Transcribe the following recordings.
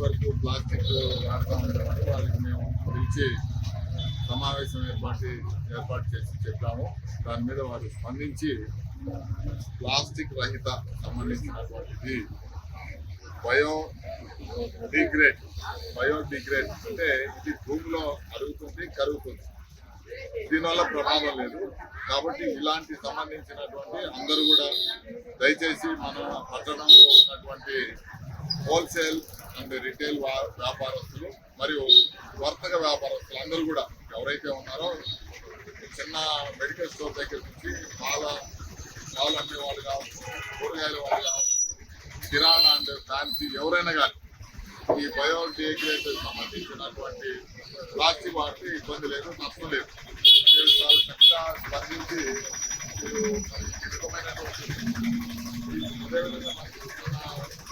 వరకు ప్లాస్టిక్ వాడుతూ ఉండేవారు. వాళ్ళకి మేము పిలిచి సమావేశం ఏర్పాటు చేసి చెప్పాము. దాని మీద వారు స్పందించి ప్లాస్టిక్ రహిత సంబంధించినటువంటిది బయోడిగ్రేడ్ అంటే ఇది భూమిలో అరుగుతుంది, కరుగుతుంది, దీనివల్ల ప్రమాదం లేదు. కాబట్టి ఇలాంటి సంబంధించినటువంటి అందరూ కూడా దయచేసి మన పట్టణంలో ఉన్నటువంటి హోల్సేల్ అండ్ రిటైల్ వ్యాపారస్తులు మరియు వర్తక వ్యాపారస్తులు అందరూ కూడా ఎవరైతే ఉన్నారో చిన్న మెడికల్ స్టోర్ దగ్గర నుంచి పాలు అమ్మే వాళ్ళు కావచ్చు, కూరగాయల వాళ్ళు కావచ్చు, కిరాణా అండ్ ఫ్యాన్సీ ఎవరైనా కానీ ఈ బయోడిగ్రేడ్ సంబంధించినటువంటి ప్లాస్టిక్ వాటికి ఇబ్బంది లేదు, నష్టం లేదు. చాలా చక్కగా స్పందించి అదేవిధంగా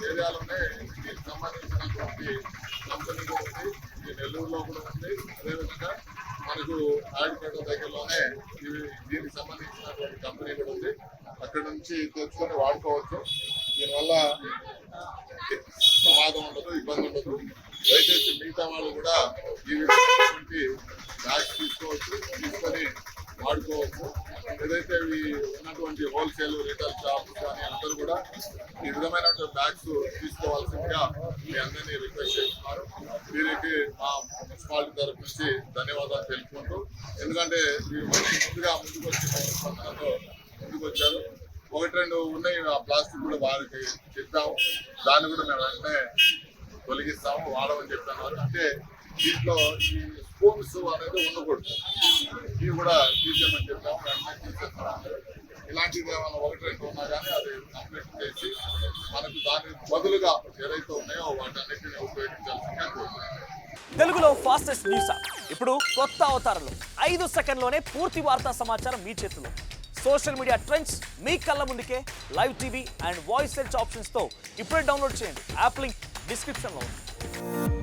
ఏరియాలోనే దీనికి సంబంధించినటువంటి కంపెనీ కూడా ఉంది, ఈ నెల్లూరులో కూడా ఉంది. అదేవిధంగా మనకు ఆడిపేట దగ్గరలోనే దీనికి సంబంధించినటువంటి కంపెనీ కూడా ఉంది. అక్కడ నుంచి తెచ్చుకొని వాడుకోవచ్చు. దీనివల్ల ప్రమాదం ఉండదు, ఇబ్బంది ఉండదు. దయచేసి మిగతా వాళ్ళు కూడా ఈ విధమైనటువంటి బ్యాగ్స్ తీసుకొని వాడుకోవచ్చు. ఏదైతే ఉన్నటువంటి హోల్సేల్ రిటైల్ షాప్స్ కానీ అందరూ కూడా ఈ విధమైనటువంటి బ్యాగ్స్ తీసుకోవాల్సిందిగా మీ అందరినీ రిక్వెస్ట్ చేస్తున్నారు. వీరికి మా మున్సిపాలిటీ తరఫు నుంచి ధన్యవాదాలు తెలుపుకుంటూ, ఎందుకంటే మీరు ముందుకు వచ్చారు. ఒకటి రెండు ఉన్నాయి ఆ ప్లాస్టిక్ కూడా వారికి చెప్పాము, దాన్ని కూడా మేము వెంటనే తొలగిస్తాము, వాడమని చెప్తున్నారు. అంటే దీంట్లో ఈ స్పూన్స్ అనేది ఉండకూడదు, ఇవి కూడా తీసేయమని చెప్పాము, వెంటనే తీసేస్తున్నాము. ఇలాంటివి ఏమైనా ఒకటి రెండు ఉన్నా కానీ అది కంప్లీట్ చేసి మనకు దాని బదులుగా ఏదైతే ఉన్నాయో వాటన్నిటిని ఉపయోగించాల్సిందిగా కోరుతున్నాం. తెలుగులో ఫాస్టెస్ట్ న్యూస్ ఇప్పుడు కొత్త అవతారంలో 5 సెకండ్లోనే పూర్తి వార్తా సమాచారం మీ చేతిలో. సోషల్ మీడియా ట్రెండ్స్ మీ కళ్ళ ముందుకే live TV and voice search ఆప్షన్స్తో ఇప్పుడే డౌన్లోడ్ చేయండి. యాప్ లింక్ డిస్క్రిప్షన్లో ఉంది.